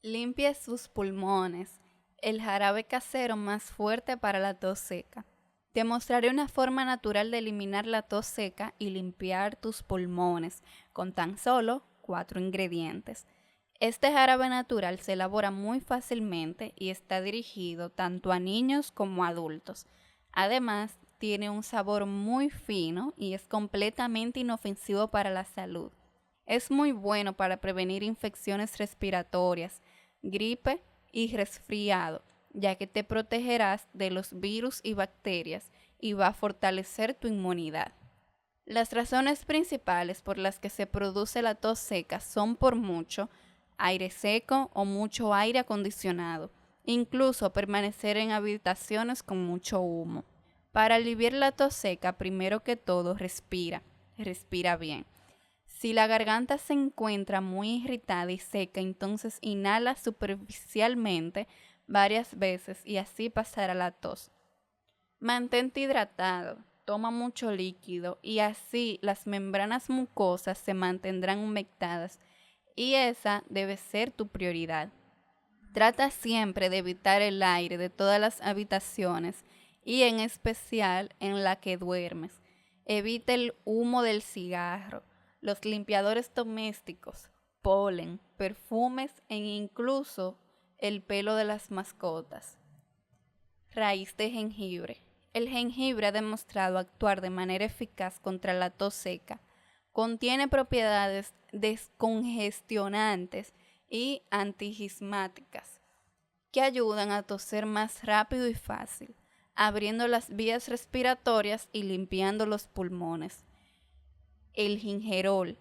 Limpie sus pulmones, el jarabe casero más fuerte para la tos seca. Te mostraré una forma natural de eliminar la tos seca y limpiar tus pulmones con tan solo 4 ingredientes. Este jarabe natural se elabora muy fácilmente y está dirigido tanto a niños como a adultos. Además, tiene un sabor muy fino y es completamente inofensivo para la salud. Es muy bueno para prevenir infecciones respiratorias, gripe y resfriado, ya que te protegerás de los virus y bacterias y va a fortalecer tu inmunidad. Las razones principales por las que se produce la tos seca son por mucho aire seco o mucho aire acondicionado, incluso permanecer en habitaciones con mucho humo. Para aliviar la tos seca, primero que todo, respira bien. Si la garganta se encuentra muy irritada y seca, entonces inhala superficialmente varias veces y así pasará la tos. Mantente hidratado, toma mucho líquido y así las membranas mucosas se mantendrán humectadas y esa debe ser tu prioridad. Trata siempre de evitar el aire de todas las habitaciones y en especial en la que duermes. Evita el humo del cigarro, los limpiadores domésticos, polen, perfumes e incluso el pelo de las mascotas. Raíz de jengibre. El jengibre ha demostrado actuar de manera eficaz contra la tos seca. Contiene propiedades descongestionantes y antihismáticas que ayudan a toser más rápido y fácil, abriendo las vías respiratorias y limpiando los pulmones. El gingerol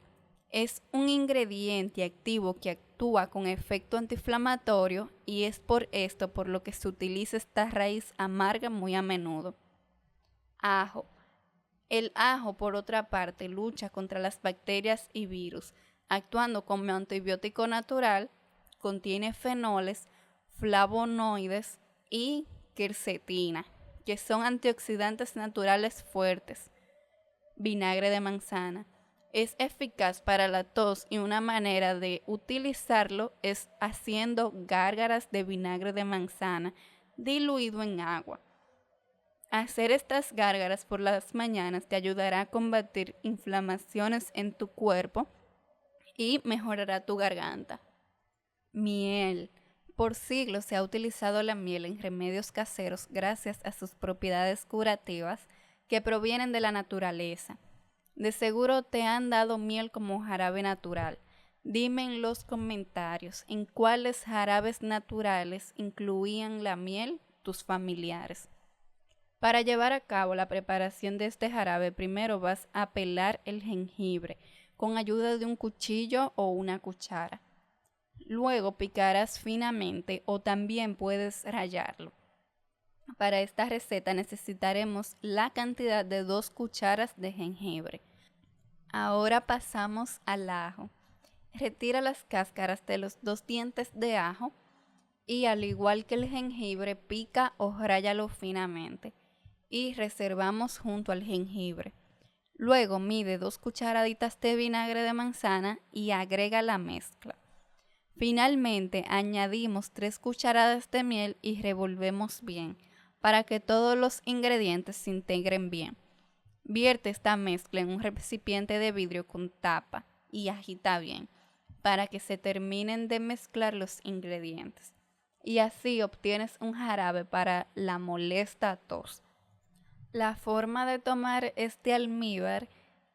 es un ingrediente activo que actúa con efecto antiinflamatorio y es por esto por lo que se utiliza esta raíz amarga muy a menudo. Ajo. El ajo, por otra parte, lucha contra las bacterias y virus, actuando como antibiótico natural, contiene fenoles, flavonoides y quercetina, que son antioxidantes naturales fuertes. Vinagre de manzana. Es eficaz para la tos y una manera de utilizarlo es haciendo gárgaras de vinagre de manzana diluido en agua. Hacer estas gárgaras por las mañanas te ayudará a combatir inflamaciones en tu cuerpo y mejorará tu garganta. Miel. Por siglos se ha utilizado la miel en remedios caseros gracias a sus propiedades curativas que provienen de la naturaleza. De seguro te han dado miel como jarabe natural. Dime en los comentarios en cuáles jarabes naturales incluían la miel tus familiares. Para llevar a cabo la preparación de este jarabe, primero vas a pelar el jengibre con ayuda de un cuchillo o una cuchara. Luego picarás finamente o también puedes rallarlo. Para esta receta necesitaremos la cantidad de 2 cucharas de jengibre. Ahora pasamos al ajo. Retira las cáscaras de los 2 dientes de ajo y al igual que el jengibre pica o ráyalo finamente y reservamos junto al jengibre. Luego mide 2 cucharaditas de vinagre de manzana y agrega la mezcla. Finalmente añadimos 3 cucharadas de miel y revolvemos bien para que todos los ingredientes se integren bien. Vierte esta mezcla en un recipiente de vidrio con tapa y agita bien para que se terminen de mezclar los ingredientes. Y así obtienes un jarabe para la molesta tos. La forma de tomar este almíbar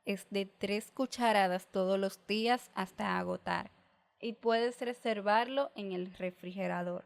es de 3 cucharadas todos los días hasta agotar y puedes reservarlo en el refrigerador.